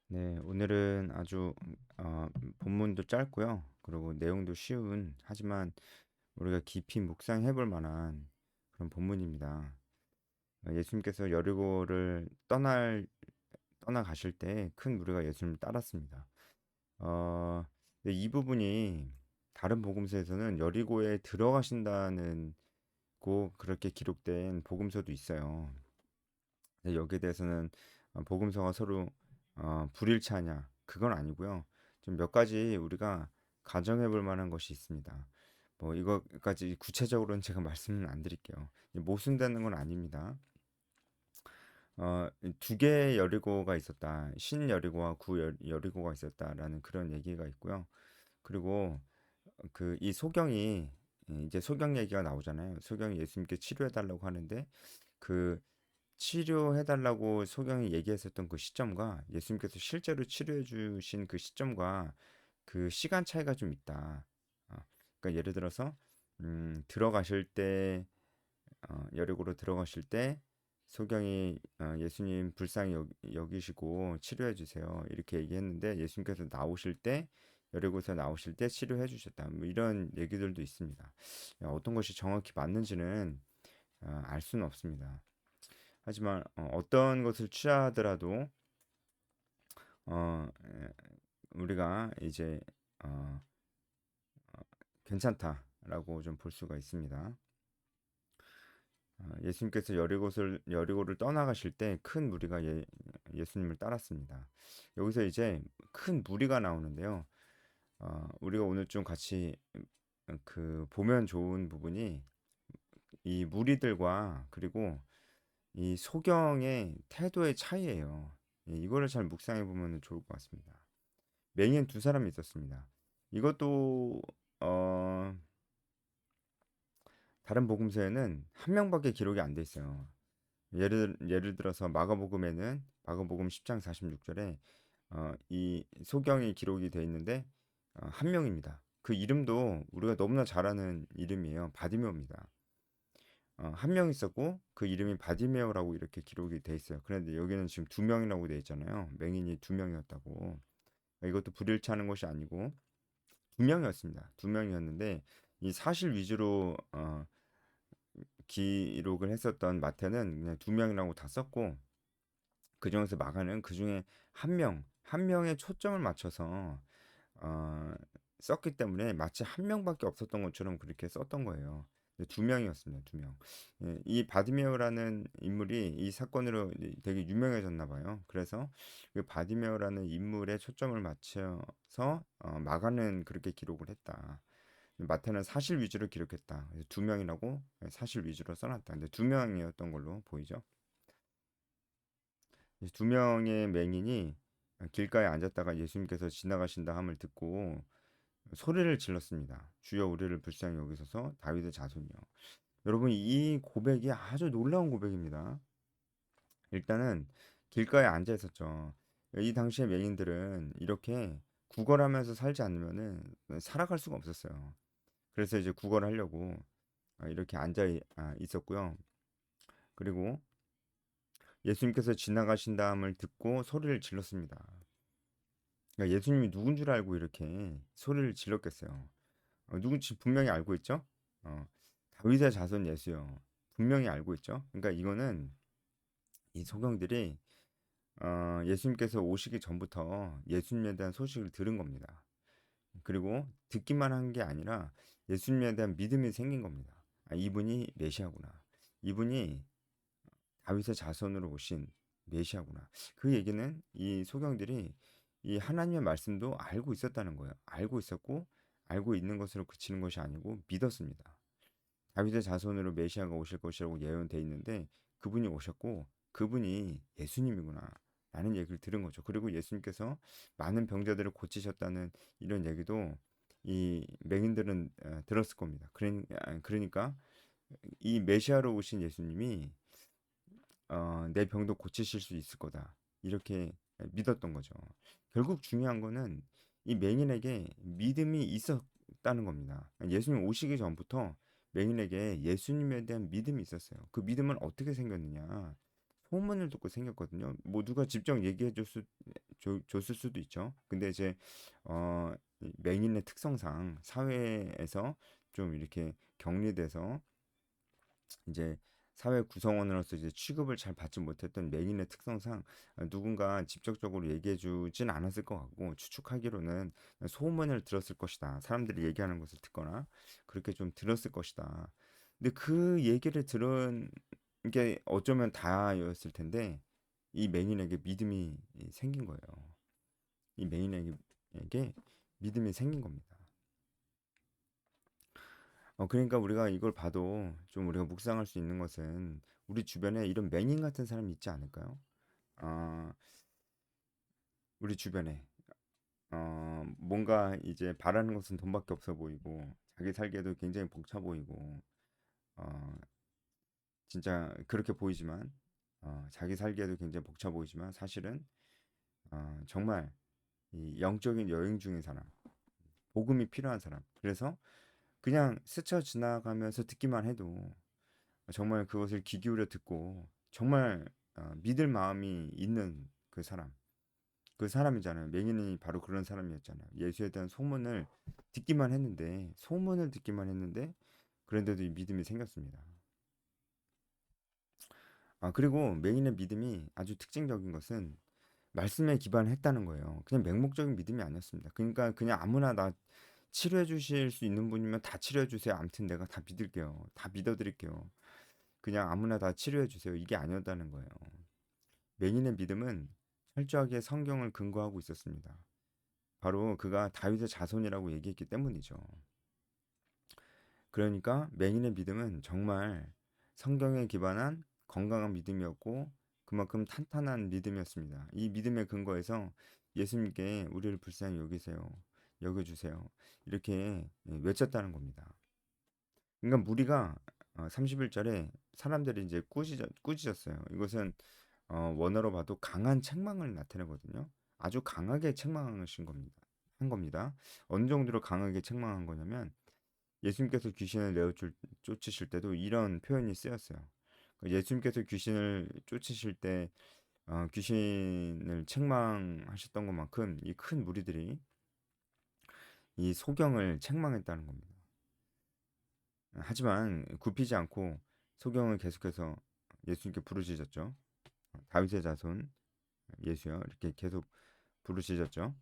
네, 오늘은 아주 본문도 짧고요. 그리고 내용도 쉬운 하지만 우리가 깊이 묵상해 볼 만한 그런 본문입니다. 예수님께서 여리고를 떠나가실 때 큰 무리가 예수님을 따랐습니다. 근데 이 부분이 다른 복음서에서는 여리고에 들어가신다는 그렇게 기록된 복음서도 있어요. 근데 여기에 대해서는 복음서가 서로 불일치하냐 그건 아니고요. 좀 몇 가지 우리가 가정해 볼 만한 것이 있습니다. 뭐 이거까지 구체적으로는 제가 말씀은 안 드릴게요. 모순되는 건 아닙니다. 두 개의 여리고가 있었다. 신 여리고와 구 여리고가 있었다라는 그런 얘기가 있고요. 그리고 그 이 소경이 이제 소경 얘기가 나오잖아요. 소경이 예수님께 치료해 달라고 하는데 그 치료해 달라고 소경이 얘기했었던 그 시점과 예수님께서 실제로 치료해 주신 그 시점과 그 시간 차이가 좀 있다. 어, 그러니까 예를 들어서 들어가실 때 여리고로 들어가실 때 소경이 예수님 불쌍히 여기시고 치료해 주세요. 이렇게 얘기했는데 예수님께서 나오실 때 여리고에서 나오실 때 치료해 주셨다. 뭐 이런 얘기들도 있습니다. 어떤 것이 정확히 맞는지는 알 수는 없습니다. 하지만 어떤 것을 취하더라도 우리가 이제 어, 괜찮다라고 좀 볼 수가 있습니다. 예수님께서 여리고를 떠나가실 때 큰 무리가 예수님을 따랐습니다. 여기서 이제 큰 무리가 나오는데요. 우리가 오늘 좀 같이 그 보면 좋은 부분이 이 무리들과 그리고 이 소경의 태도의 차이예요. 이거를 잘 묵상해 보면 좋을 것 같습니다. 맹인 두 사람이 있었습니다. 이것도 어, 다른 복음서에는 한 명밖에 기록이 안 돼 있어요. 예를 들어서 마가복음 10장 46절에 이 소경이 기록이 돼 있는데 한 명입니다. 그 이름도 우리가 너무나 잘 아는 이름이에요. 바디메오입니다. 한 명 있었고 그 이름이 바디메오라고 이렇게 기록이 돼 있어요. 그런데 여기는 지금 두 명이라고 돼 있잖아요. 맹인이 두 명이었다고. 이것도 불일치하는 것이 아니고 두 명이었습니다. 두 명이었는데 이 사실 위주로 기록을 했었던 마태는 그냥 두 명이라고 다 썼고 그 중에서 마가는 그 중에 한 명의 초점을 맞춰서 어, 썼기 때문에 마치 한 명밖에 없었던 것처럼 그렇게 썼던 거예요. 근데 두 명이었습니다. 두 명. 예, 이 바디메오라는 인물이 이 사건으로 되게 유명해졌나 봐요. 그래서 그 바디메오라는 인물에 초점을 맞춰서 마가는 그렇게 기록을 했다. 마태는 사실 위주로 기록했다. 그래서 두 명이라고 사실 위주로 써놨다. 근데 두 명이었던 걸로 보이죠. 두 명의 맹인이 길가에 앉았다가 예수님께서 지나가신다 함을 듣고 소리를 질렀습니다. 주여 우리를 불쌍히 여기소서 다윗의 자손이요. 여러분 이 고백이 아주 놀라운 고백입니다. 일단은 길가에 앉아 있었죠. 이 당시의 맹인들은 이렇게 구걸하면서 살지 않으면은 살아갈 수가 없었어요. 그래서 이제 구걸하려고 이렇게 있었고요. 그리고 예수님께서 지나가신 다음을 듣고 소리를 질렀습니다. 그러니까 예수님이 누군 줄 알고 이렇게 소리를 질렀겠어요. 누군지 분명히 알고 있죠? 어, 다윗의 자손 예수요. 분명히 알고 있죠? 그러니까 이거는 이 소경들이 예수님께서 오시기 전부터 예수님에 대한 소식을 들은 겁니다. 그리고 듣기만 한 게 아니라 예수님에 대한 믿음이 생긴 겁니다. 이분이 메시아구나. 이분이 다윗의 자손으로 오신 메시아구나. 그 얘기는 이 소경들이 이 하나님의 말씀도 알고 있었다는 거예요. 알고 있었고 알고 있는 것으로 그치는 것이 아니고 믿었습니다. 다윗의 자손으로 메시아가 오실 것이라고 예언돼 있는데 그분이 오셨고 그분이 예수님이구나. 라는 얘기를 들은 거죠. 그리고 예수님께서 많은 병자들을 고치셨다는 이런 얘기도 이 맹인들은 들었을 겁니다. 그러니까 이 메시아로 오신 예수님이 내 병도 고치실 수 있을 거다. 이렇게 믿었던 거죠. 결국 중요한 거는 이 맹인에게 믿음이 있었다는 겁니다. 예수님 오시기 전부터 맹인에게 예수님에 대한 믿음이 있었어요. 그 믿음은 어떻게 생겼느냐? 소문을 듣고 생겼거든요. 뭐 누가 직접 얘기해 줬을 수도 있죠. 근데 이제 이 맹인의 특성상 사회에서 좀 이렇게 격리돼서 이제 사회 구성원으로서 이제 취급을 잘 받지 못했던 맹인의 특성상 누군가 직접적으로 얘기해 주진 않았을 것 같고, 추측하기로는 소문을 들었을 것이다. 사람들이 얘기하는 것을 듣거나 그렇게 좀 들었을 것이다. 근데 그 얘기를 들은 게 어쩌면 다였을 텐데 이 맹인에게 믿음이 생긴 거예요. 이 맹인에게 믿음이 생긴 겁니다. 그러니까 우리가 이걸 봐도 좀 우리가 묵상할 수 있는 것은 우리 주변에 이런 맹인 같은 사람이 있지 않을까요? 어, 우리 주변에 뭔가 이제 바라는 것은 돈밖에 없어 보이고 자기 살기에도 굉장히 벅차 보이고 어, 진짜 그렇게 보이지만 자기 살기에도 굉장히 벅차 보이지만 사실은 정말 이 영적인 여행 중인 사람, 복음이 필요한 사람. 그래서 그냥 스쳐 지나가면서 듣기만 해도 정말 그것을 귀 기울여 듣고 정말 믿을 마음이 있는 그 사람이잖아요. 맹인이 바로 그런 사람이었잖아요. 예수에 대한 소문을 듣기만 했는데 그런데도 이 믿음이 생겼습니다. 그리고 맹인의 믿음이 아주 특징적인 것은 말씀에 기반했다는 거예요. 그냥 맹목적인 믿음이 아니었습니다. 그러니까 그냥 아무나 나 치료해 주실 수 있는 분이면 다 치료해 주세요. 아무튼 내가 다 믿을게요. 다 믿어드릴게요. 그냥 아무나 다 치료해 주세요. 이게 아니었다는 거예요. 맹인의 믿음은 철저하게 성경을 근거하고 있었습니다. 바로 그가 다윗의 자손이라고 얘기했기 때문이죠. 그러니까 맹인의 믿음은 정말 성경에 기반한 건강한 믿음이었고 그만큼 탄탄한 믿음이었습니다. 이 믿음의 근거에서 예수님께 우리를 불쌍히 여겨주세요. 이렇게 외쳤다는 겁니다. 그러니까 무리가 31절에 사람들이 이제 꾸짖었어요. 이것은 원어로 봐도 강한 책망을 나타내거든요. 아주 강하게 책망하신 겁니다. 한 겁니다. 어느 정도로 강하게 책망한 거냐면 예수님께서 귀신을 쫓으실 때도 이런 표현이 쓰였어요. 예수님께서 귀신을 쫓으실 때 귀신을 책망하셨던 것만큼 이 큰 무리들이 이 소경을 책망했다는 겁니다. 하지만 굽히지 않고 소경은 계속해서 예수님께 부르짖었죠. 다윗의 자손 예수여 이렇게 계속 부르짖었죠.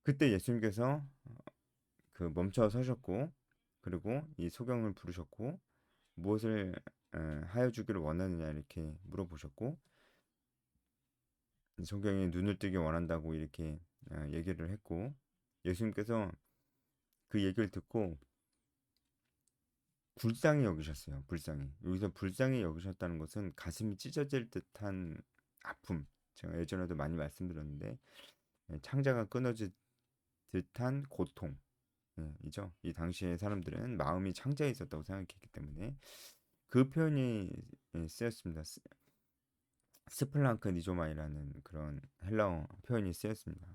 그때 예수님께서 그 멈춰 서셨고 그리고 이 소경을 부르셨고 무엇을 하여 주기를 원하느냐 이렇게 물어보셨고 소경이 눈을 뜨기 원한다고 이렇게 얘기를 했고 예수님께서 그 얘기를 듣고 불쌍히 여기셨어요. 불쌍히. 여기서 불쌍히 여기셨다는 것은 가슴이 찢어질 듯한 아픔. 제가 예전에도 많이 말씀드렸는데 창자가 끊어질 듯한 고통. 이죠. 이 당시의 사람들은 마음이 창자에 있었다고 생각했기 때문에 그 표현이 쓰였습니다. 스플랑크 니조마이라는 그런 헬라어 표현이 쓰였습니다.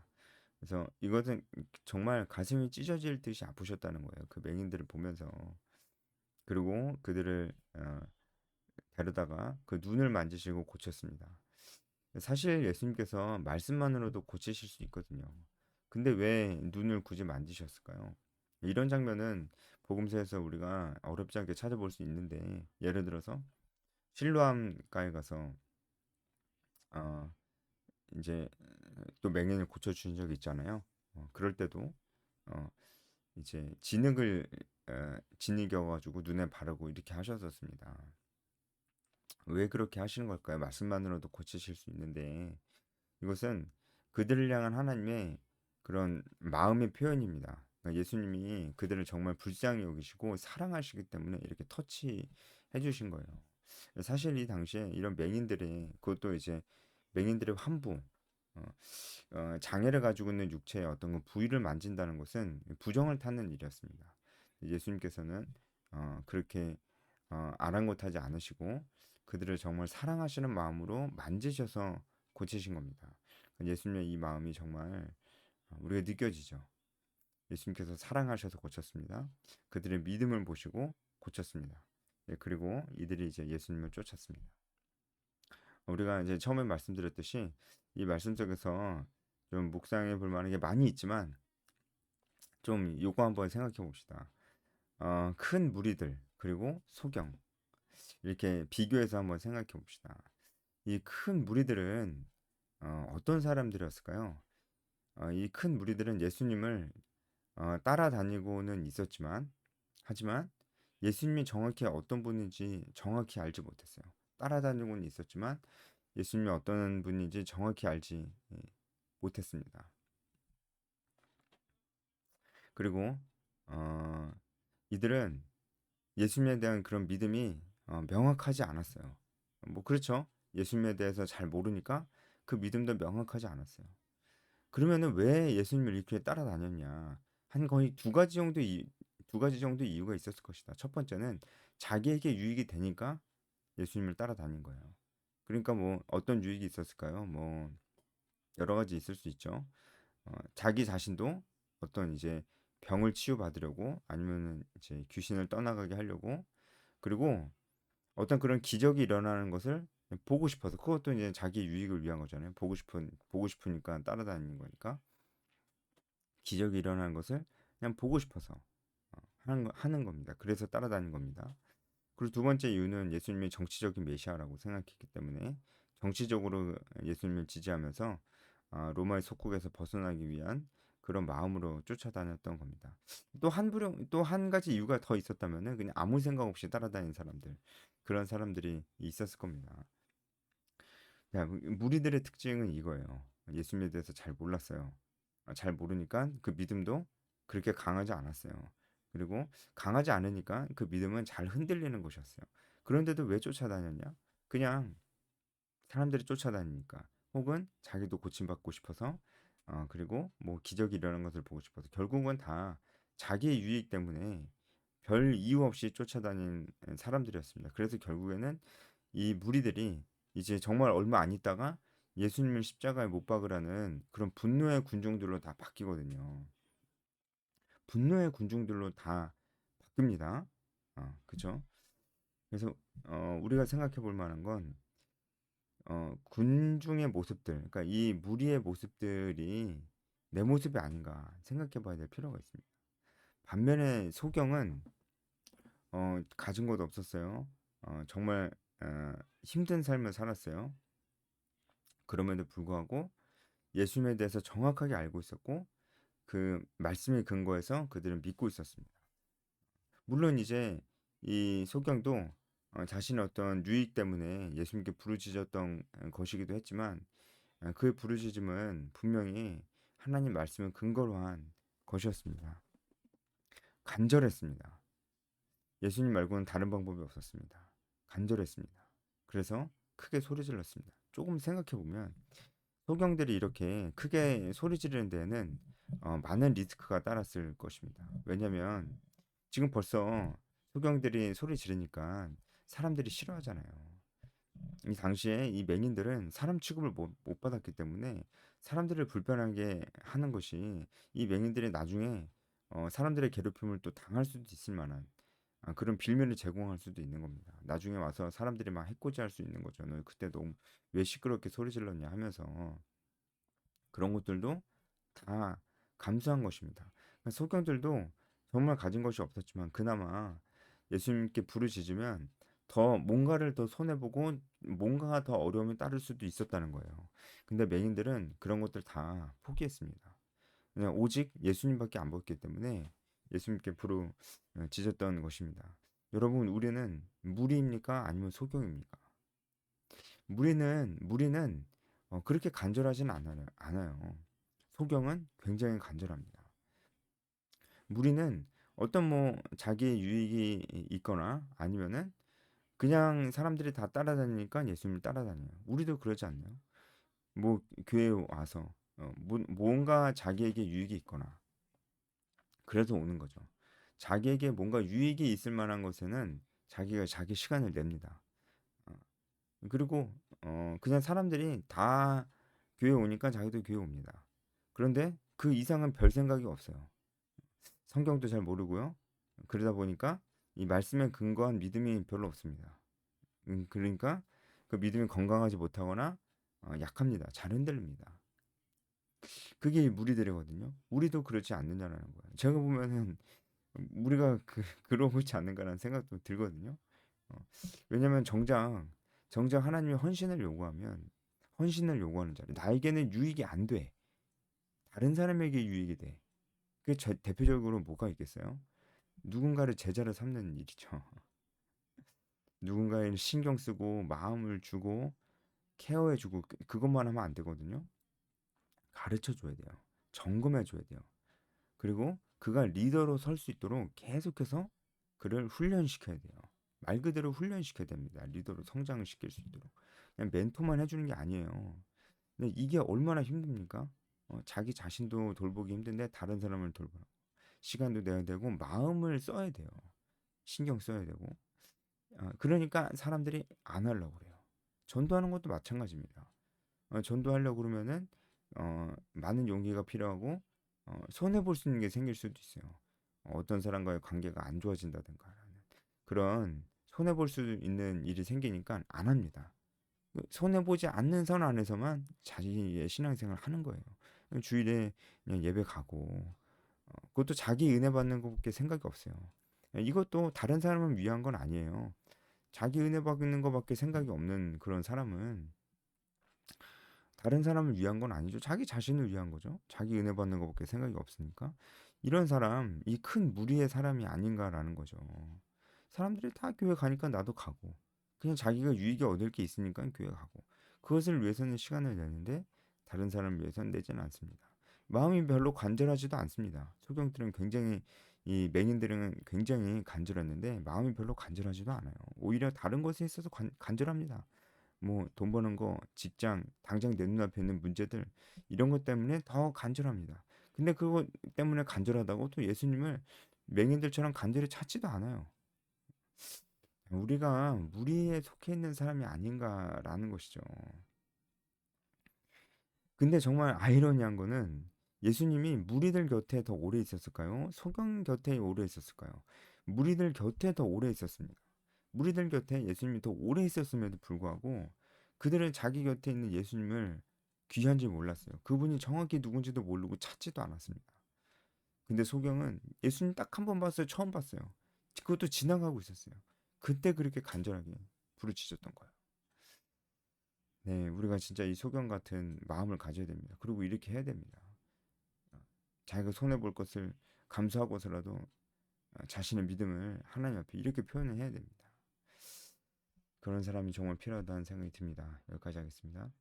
그래서 이것은 정말 가슴이 찢어질 듯이 아프셨다는 거예요. 그 맹인들을 보면서. 그리고 그들을 데려다가 그 눈을 만지시고 고쳤습니다. 사실 예수님께서 말씀만으로도 고치실 수 있거든요. 근데 왜 눈을 굳이 만지셨을까요? 이런 장면은 복음서에서 우리가 어렵지 않게 찾아볼 수 있는데 예를 들어서 실로암가에 가서 어, 이제 또 맹인을 고쳐주신 적이 있잖아요. 그럴 때도 어, 이제 진흙겨가지고 눈에 바르고 이렇게 하셨었습니다. 왜 그렇게 하시는 걸까요? 말씀만으로도 고치실 수 있는데 이것은 그들을 향한 하나님의 그런 마음의 표현입니다. 그러니까 예수님이 그들을 정말 불쌍히 여기시고 사랑하시기 때문에 이렇게 터치해 주신 거예요. 사실 이 당시에 이런 맹인들의 그것도 이제 맹인들의 환부 어, 장애를 가지고 있는 육체의 어떤 그 부위를 만진다는 것은 부정을 타는 일이었습니다. 예수님께서는 그렇게 아랑곳하지 않으시고 그들을 정말 사랑하시는 마음으로 만지셔서 고치신 겁니다. 예수님의 이 마음이 정말 우리가 느껴지죠. 예수님께서 사랑하셔서 고쳤습니다. 그들의 믿음을 보시고 고쳤습니다. 그리고 이들이 이제 예수님을 쫓았습니다. 우리가 이제 처음에 말씀드렸듯이 이 말씀 속에서 좀 묵상해 볼 만한 게 많이 있지만 좀 요거 한번 생각해 봅시다. 큰 무리들 그리고 소경 이렇게 비교해서 한번 생각해 봅시다. 이 큰 무리들은 어떤 사람들이었을까요? 이 큰 무리들은 예수님을 따라다니고는 있었지만 하지만 예수님이 정확히 어떤 분인지 정확히 알지 못했어요. 따라다니고는 있었지만 예수님이 어떤 분인지 정확히 알지 못했습니다. 그리고 어, 이들은 예수님에 대한 그런 믿음이 명확하지 않았어요. 뭐 그렇죠. 예수님에 대해서 잘 모르니까 그 믿음도 명확하지 않았어요. 그러면은 왜 예수님을 이렇게 따라다녔냐? 한 거의 두 가지 정도 이유가 있었을 것이다. 첫 번째는 자기에게 유익이 되니까 예수님을 따라다닌 거예요. 그러니까 뭐 어떤 유익이 있었을까요? 뭐 여러 가지 있을 수 있죠. 자기 자신도 어떤 이제 병을 치유받으려고 아니면은 이제 귀신을 떠나가게 하려고 그리고 어떤 그런 기적이 일어나는 것을 보고 싶어서 그것도 이제 자기 유익을 위한 거잖아요. 보고 싶으니까 따라다니는 거니까 기적이 일어나는 것을 그냥 보고 싶어서 하는 겁니다. 그래서 따라다니는 겁니다. 그리고 두 번째 이유는 예수님이 정치적인 메시아라고 생각했기 때문에 정치적으로 예수님을 지지하면서 로마의 속국에서 벗어나기 위한 그런 마음으로 쫓아다녔던 겁니다. 또 한 가지 이유가 더 있었다면은 그냥 아무 생각 없이 따라다니는 사람들 그런 사람들이 있었을 겁니다. 야, 무리들의 특징은 이거예요. 예수님에 대해서 잘 몰랐어요. 잘 모르니까 그 믿음도 그렇게 강하지 않았어요. 그리고 강하지 않으니까 그 믿음은 잘 흔들리는 것이었어요. 그런데도 왜 쫓아다녔냐? 그냥 사람들이 쫓아다니니까 혹은 자기도 고침받고 싶어서 그리고 뭐 기적이 일어나는 것을 보고 싶어서 결국은 다 자기의 유익 때문에 별 이유 없이 쫓아다닌 사람들이었습니다. 그래서 결국에는 이 무리들이 이제 정말 얼마 안 있다가 예수님을 십자가에 못 박으라는 그런 분노의 군중들로 다 바뀌거든요. 분노의 군중들로 다 바뀝니다. 그죠? 그래서 우리가 생각해 볼 만한 건 군중의 모습들, 그러니까 이 무리의 모습들이 내 모습이 아닌가 생각해 봐야 될 필요가 있습니다. 반면에 소경은 가진 것 없었어요. 정말 힘든 삶을 살았어요. 그럼에도 불구하고 예수님에 대해서 정확하게 알고 있었고 그 말씀에 근거해서 그들은 믿고 있었습니다. 물론 이제 이 소경도 자신의 어떤 유익 때문에 예수님께 부르짖었던 것이기도 했지만 그의 부르짖음은 분명히 하나님 말씀을 근거로 한 것이었습니다. 간절했습니다. 예수님 말고는 다른 방법이 없었습니다. 간절했습니다. 그래서 크게 소리 질렀습니다. 조금 생각해 보면 소경들이 이렇게 크게 소리 지르는 데에는 많은 리스크가 따랐을 것입니다. 왜냐하면 지금 벌써 소경들이 소리 지르니까 사람들이 싫어하잖아요. 이 당시에 이 맹인들은 사람 취급을 못 받았기 때문에 사람들을 불편하게 하는 것이 이 맹인들이 나중에 사람들의 괴롭힘을 또 당할 수도 있을 만한 그런 빌미를 제공할 수도 있는 겁니다. 나중에 와서 사람들이 막 해코지할 수 있는 거죠. 너 그때 너무 왜 시끄럽게 소리 질렀냐 하면서 그런 것들도 다 감수한 것입니다. 그러니까 소경들도 정말 가진 것이 없었지만 그나마 예수님께 부르짖으면 더 뭔가를 더 손해보고 뭔가가 더 어려움이 따를 수도 있었다는 거예요. 근데 맹인들은 그런 것들 다 포기했습니다. 그냥 오직 예수님밖에 안 보였기 때문에 예수님께 부르짖었던 것입니다. 여러분, 우리는 무리입니까? 아니면 소경입니까? 무리는 그렇게 간절하진 않아요. 소경은 굉장히 간절합니다. 무리는 어떤 뭐 자기의 유익이 있거나 아니면은 그냥 사람들이 다 따라다니니까 예수님을 따라다녀요. 우리도 그러지 않나요? 뭐 교회에 와서 뭔가 자기에게 유익이 있거나 그래서 오는 거죠. 자기에게 뭔가 유익이 있을 만한 것에는 자기가 자기 시간을 냅니다. 어, 그리고 그냥 사람들이 다 교회 오니까 자기도 교회 옵니다. 그런데 그 이상은 별 생각이 없어요. 성경도 잘 모르고요. 그러다 보니까 이 말씀에 근거한 믿음이 별로 없습니다. 그러니까 그 믿음이 건강하지 못하거나 약합니다. 잘 흔들립니다. 그게 무리들이거든요. 우리도 그렇지 않느냐라는 거예요. 제가 보면은 우리가 그러고 있지 않는가라는 생각도 들거든요. 어, 왜냐면 정작 하나님이 헌신을 요구하는 자리. 나에게는 유익이 안 돼. 다른 사람에게 유익이 돼. 대표적으로 뭐가 있겠어요? 누군가를 제자로 삼는 일이죠. 누군가에 신경 쓰고 마음을 주고 케어해 주고 그것만 하면 안 되거든요. 가르쳐 줘야 돼요. 점검해 줘야 돼요. 그리고 그가 리더로 설 수 있도록 계속해서 그를 훈련시켜야 돼요. 말 그대로 훈련시켜야 됩니다. 리더로 성장을 시킬 수 있도록. 그냥 멘토만 해주는 게 아니에요. 근데 이게 얼마나 힘듭니까? 자기 자신도 돌보기 힘든데 다른 사람을 돌보라. 시간도 내야 되고 마음을 써야 돼요. 신경 써야 되고. 그러니까 사람들이 안 하려고 그래요. 전도하는 것도 마찬가지입니다. 전도하려고 그러면은 많은 용기가 필요하고 손해 볼 수 있는 게 생길 수도 있어요. 어떤 사람과의 관계가 안 좋아진다든가 그런 손해 볼 수 있는 일이 생기니까 안 합니다. 손해 보지 않는 선 안에서만 자기의 신앙생활을 하는 거예요. 주일에 그냥 예배 가고 그것도 자기 은혜 받는 것밖에 생각이 없어요. 이것도 다른 사람을 위한 건 아니에요. 자기 은혜 받는 것밖에 생각이 없는 그런 사람은 다른 사람을 위한 건 아니죠. 자기 자신을 위한 거죠. 자기 은혜 받는 것밖에 생각이 없으니까. 이런 사람, 이 큰 무리의 사람이 아닌가라는 거죠. 사람들이 다 교회 가니까 나도 가고, 그냥 자기가 유익이 얻을 게 있으니까 교회 가고, 그것을 위해서는 시간을 내는데 다른 사람을 위해서는 내지는 않습니다. 마음이 별로 간절하지도 않습니다. 소경들은 굉장히 이 맹인들은 굉장히 간절했는데 마음이 별로 간절하지도 않아요. 오히려 다른 것에 있어서 간절합니다. 뭐 돈 버는 거, 직장, 당장 내 눈앞에 있는 문제들 이런 것 때문에 더 간절합니다. 근데 그거 때문에 간절하다고 또 예수님을 맹인들처럼 간절히 찾지도 않아요. 우리가 무리에 속해 있는 사람이 아닌가라는 것이죠. 근데 정말 아이러니한 거는 예수님이 무리들 곁에 더 오래 있었을까요? 소경 곁에 오래 있었을까요? 무리들 곁에 더 오래 있었습니다. 무리들 곁에 예수님이 더 오래 있었음에도 불구하고 그들은 자기 곁에 있는 예수님을 귀한지 몰랐어요. 그분이 정확히 누군지도 모르고 찾지도 않았습니다. 근데 소경은 예수님 딱 한 번 봤어요. 처음 봤어요. 그것도 지나가고 있었어요. 그때 그렇게 간절하게 부르짖었던 거예요. 네, 우리가 진짜 이 소경 같은 마음을 가져야 됩니다. 그리고 이렇게 해야 됩니다. 자기가 손해 볼 것을 감수하고서라도 자신의 믿음을 하나님 앞에 이렇게 표현을 해야 됩니다. 그런 사람이 정말 필요하다는 생각이 듭니다. 여기까지 하겠습니다.